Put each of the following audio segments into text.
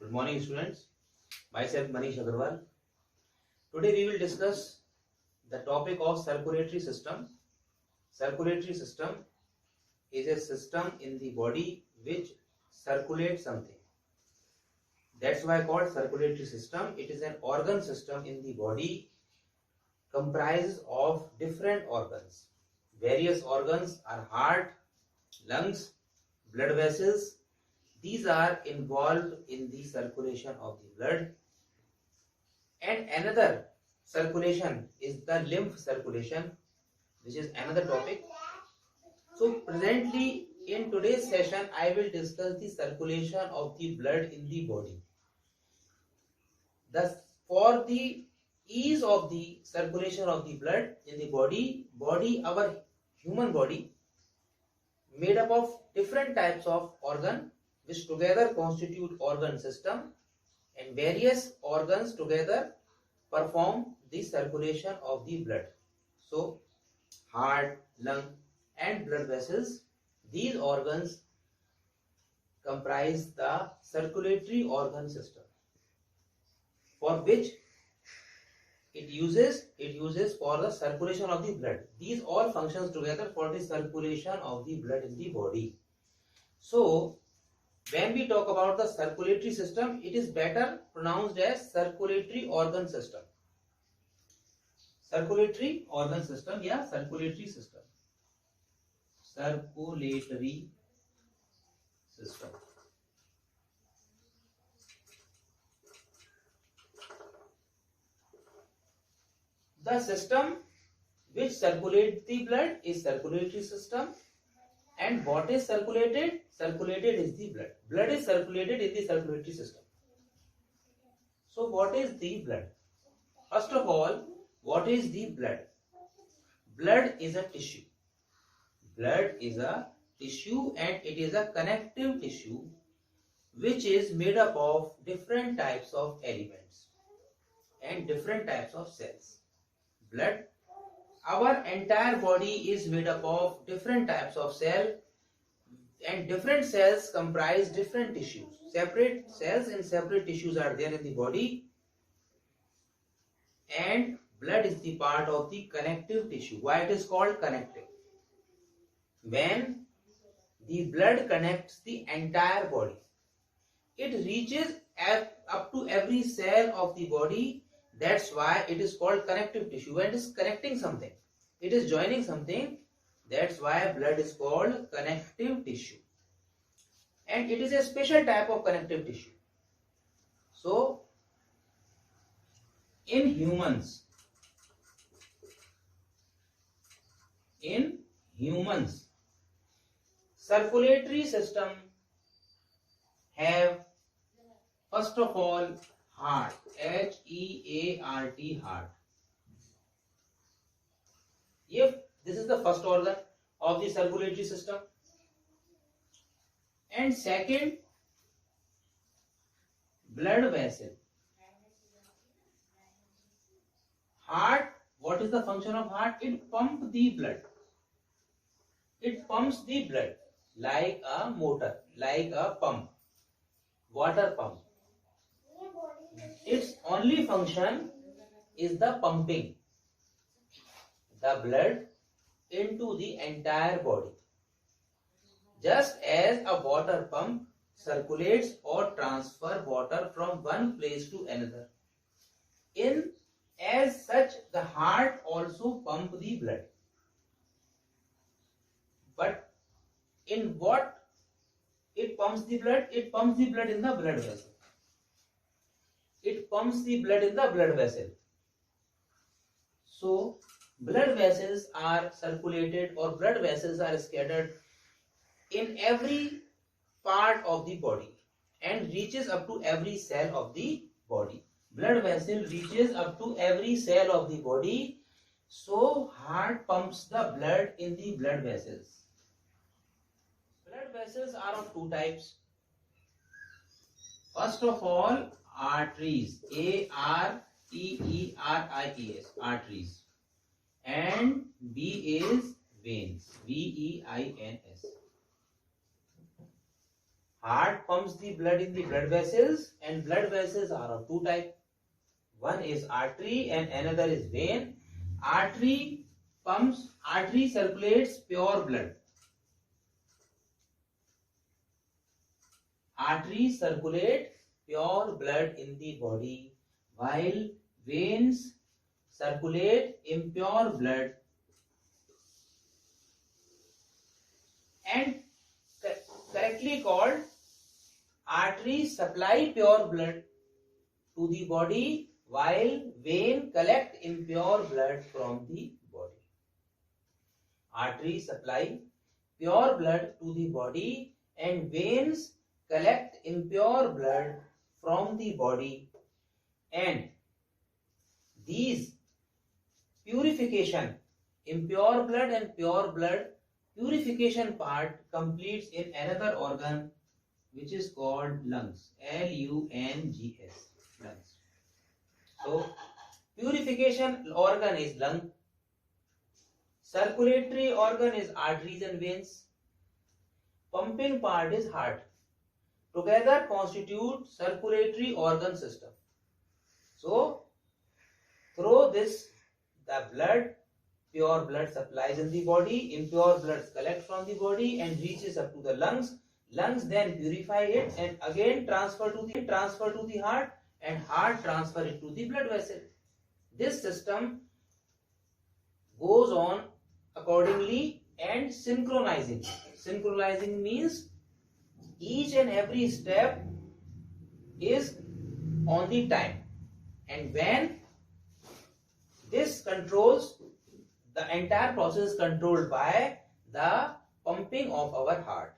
Good morning, students. Myself Manish Agarwal. Today we will discuss the topic of circulatory system. Circulatory system is a system in the body which circulates something. That's why called circulatory system. It is an organ system in the body comprises of different organs. Various organs are heart, lungs, blood vessels. These are involved in the circulation of the blood. And another circulation is the lymph circulation, which is another topic. So presently in today's session, I will discuss the circulation of the blood in the body. Thus, for the ease of the circulation of the blood in the body, our human body, made up of different types of organ, which together constitute organ system, and various organs together perform the circulation of the blood. So, heart, lung and blood vessels, these organs comprise the circulatory organ system, for which it uses for the circulation of the blood. These all functions together for the circulation of the blood in the body. So, when we talk about the circulatory system, it is better pronounced as circulatory organ system. Circulatory organ system, yeah, circulatory system. Circulatory system. The system which circulates the blood is circulatory system. And what is circulated? Circulated is the blood. Blood is circulated in the circulatory system. So what is the blood? First of all, what is the blood? Blood is a tissue. Blood is a tissue and it is a connective tissue which is made up of different types of elements and different types of cells. Blood, our entire body is made up of different types of cells, and different cells comprise different tissues. Separate cells and separate tissues are there in the body, and blood is the part of the connective tissue. Why it is called connective? When the blood connects the entire body, it reaches up to every cell of the body. That's why it is called connective tissue. When it is connecting something, it is joining something. That's why blood is called connective tissue. And it is a special type of connective tissue. So, in humans, circulatory system have first of all heart, H-E-A-R-T, heart. If this is the first organ of the circulatory system, and second, blood vessel. Heart, what is the function of heart? It pumps the blood. It pumps the blood like a motor, like a pump, water pump. Its only function is the pumping the blood into the entire body. Just as a water pump circulates or transfers water from one place to another, as such the heart also pumps the blood. But in what it pumps the blood? It pumps the blood in the blood vessel. It pumps the blood in the blood vessel. So, blood vessels are circulated or blood vessels are scattered in every part of the body and reaches up to every cell of the body. Blood vessel reaches up to every cell of the body. So, heart pumps the blood in the blood vessels. Blood vessels are of two types. First of all, arteries, A-R-T-E-R-I-E-S, arteries, and B is veins, V-E-I-N-S. Heart pumps the blood in the blood vessels, and blood vessels are of two types. One is artery and another is vein. Artery circulates pure blood. Arteries circulate pure blood in the body, while veins circulate impure blood. And correctly called, arteries supply pure blood to the body, while veins collect impure blood from the body. Arteries supply pure blood to the body and veins collect impure blood from the body, and these purification, impure blood and pure blood purification part completes in another organ which is called lungs. Lungs. Lungs. So purification organ is lung, circulatory organ is arteries and veins, pumping part is heart. Together constitute circulatory organ system. So through this, the blood, pure blood supplies in the body, impure blood collects from the body and reaches up to the lungs. Lungs then purify it and again transfer to the heart, and heart transfer it to the blood vessel. This system goes on accordingly and synchronizing. Synchronizing means each and every step is on the time, and when this controls, the entire process is controlled by the pumping of our heart.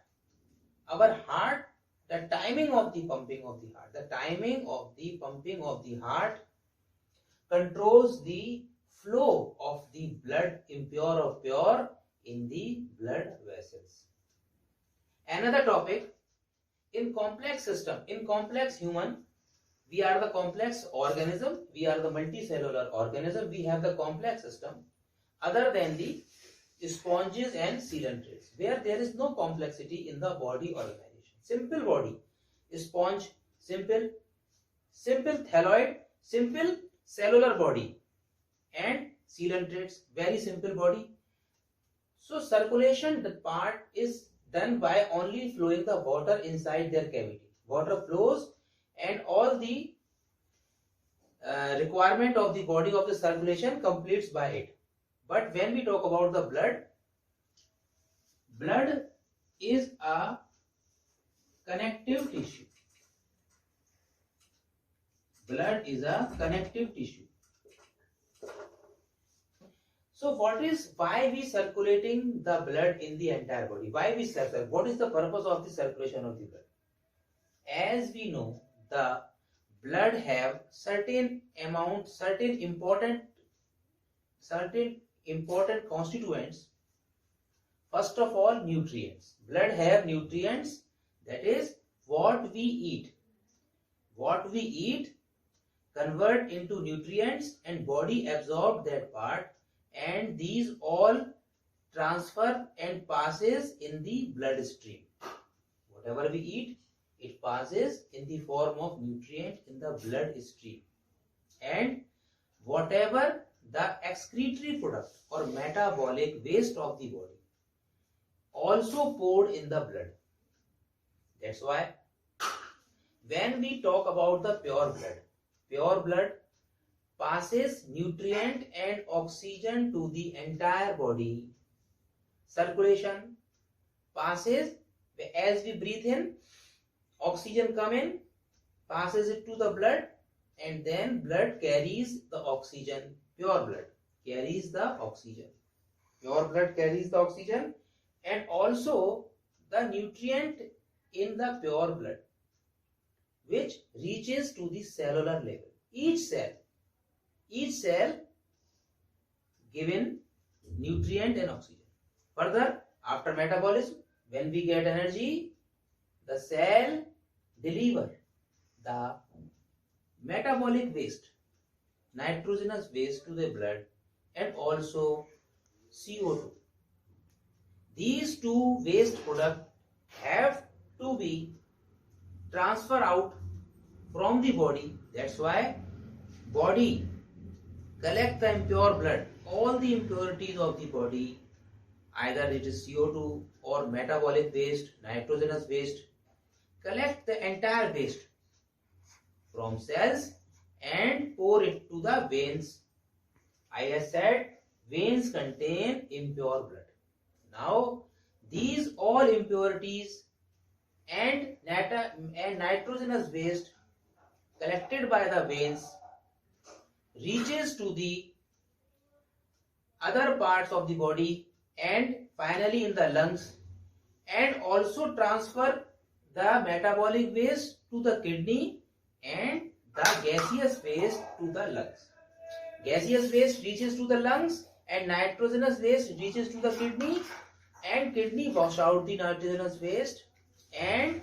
Our heart, the timing of the pumping of the heart controls the flow of the blood, impure or pure, in the blood vessels. Another topic, in complex system, in complex human, we are the complex organism, we are the multicellular organism, we have the complex system other than the sponges and coelenterate, where there is no complexity in the body organization. Simple body, sponge, simple thalloid, simple cellular body, and coelentrates, very simple body. So circulation, the part is done by only flowing the water inside their cavity. Water flows and all the requirement of the body of the circulation completes by it. But when we talk about the blood is a connective tissue. Blood is a connective tissue. So why we circulating the blood in the entire body? Why we circulate? What is the purpose of the circulation of the blood? As we know, the blood have certain important constituents. First of all, nutrients. Blood have nutrients, that is what we eat. What we eat convert into nutrients and body absorb that part, and these all transfer and passes in the bloodstream. Whatever we eat, it passes in the form of nutrient in the bloodstream, and whatever the excretory product or metabolic waste of the body also poured in the blood. That's why when we talk about the pure blood passes nutrient and oxygen to the entire body. Circulation passes, as we breathe in, oxygen come in, passes it to the blood, and then blood carries the oxygen. Pure blood carries the oxygen. Pure blood carries the oxygen, and also the nutrient in the pure blood, which reaches to the cellular level. Each cell given nutrient and oxygen. Further, after metabolism, when we get energy, the cell deliver the metabolic waste, nitrogenous waste to the blood, and also CO2. These two waste products have to be transfer out from the body. That's why body collect the impure blood, all the impurities of the body, either it is CO2 or metabolic waste, nitrogenous waste, collect the entire waste from cells and pour it to the veins. I have said veins contain impure blood. Now these all impurities and nitrogenous waste collected by the veins reaches to the other parts of the body and finally in the lungs, and also transfer the metabolic waste to the kidney and the gaseous waste to the lungs. Gaseous waste reaches to the lungs and nitrogenous waste reaches to the kidney, and kidney wash out the nitrogenous waste and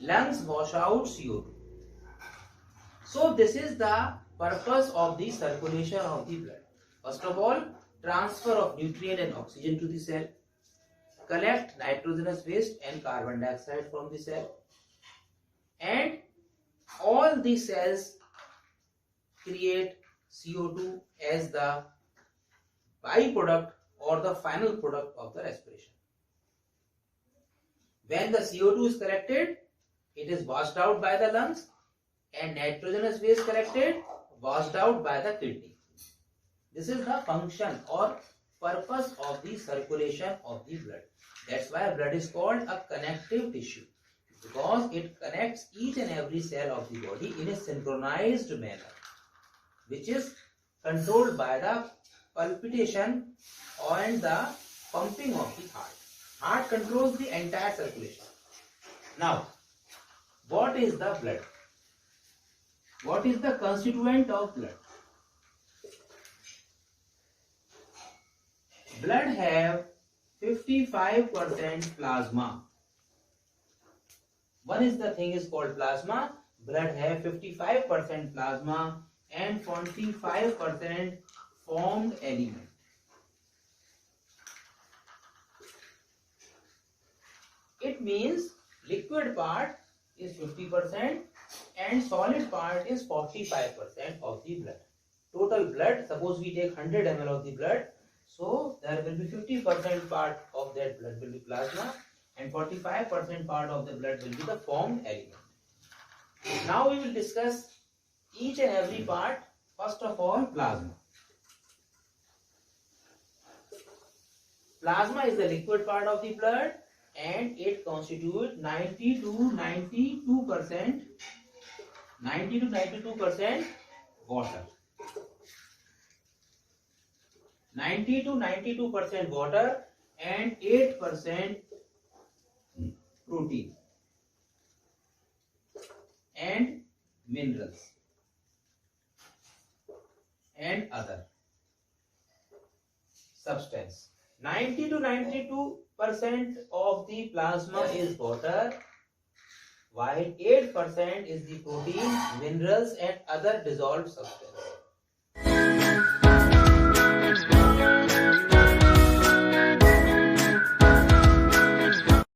lungs wash out CO2. So this is the purpose of the circulation of the blood. First of all, transfer of nutrient and oxygen to the cell, collect nitrogenous waste and carbon dioxide from the cell, and all the cells create CO2 as the byproduct or the final product of the respiration. When the CO2 is collected, it is washed out by the lungs, and nitrogenous waste collected, washed out by the kidney. This is the function or purpose of the circulation of the blood. That's why blood is called a connective tissue, because it connects each and every cell of the body in a synchronized manner, which is controlled by the palpitation and the pumping of the heart. Heart controls the entire circulation. Now, what is the blood? What is the constituent of blood? Blood have 55% plasma. One is the thing is called plasma. Blood have 55% plasma and 45% formed element. It means liquid part is 50% and solid part is 45% of the blood. Total blood, suppose we take 100 ml of the blood, so there will be 50% part of that blood will be plasma and 45% part of the blood will be the formed element. Now we will discuss each and every part. First of all, plasma. Plasma is the liquid part of the blood and it constitutes 90 to 92% water. 90 to 92% water and 8% protein and minerals and other substance. 90 to 92% of the plasma is water, while 8% is the protein, minerals and other dissolved substance.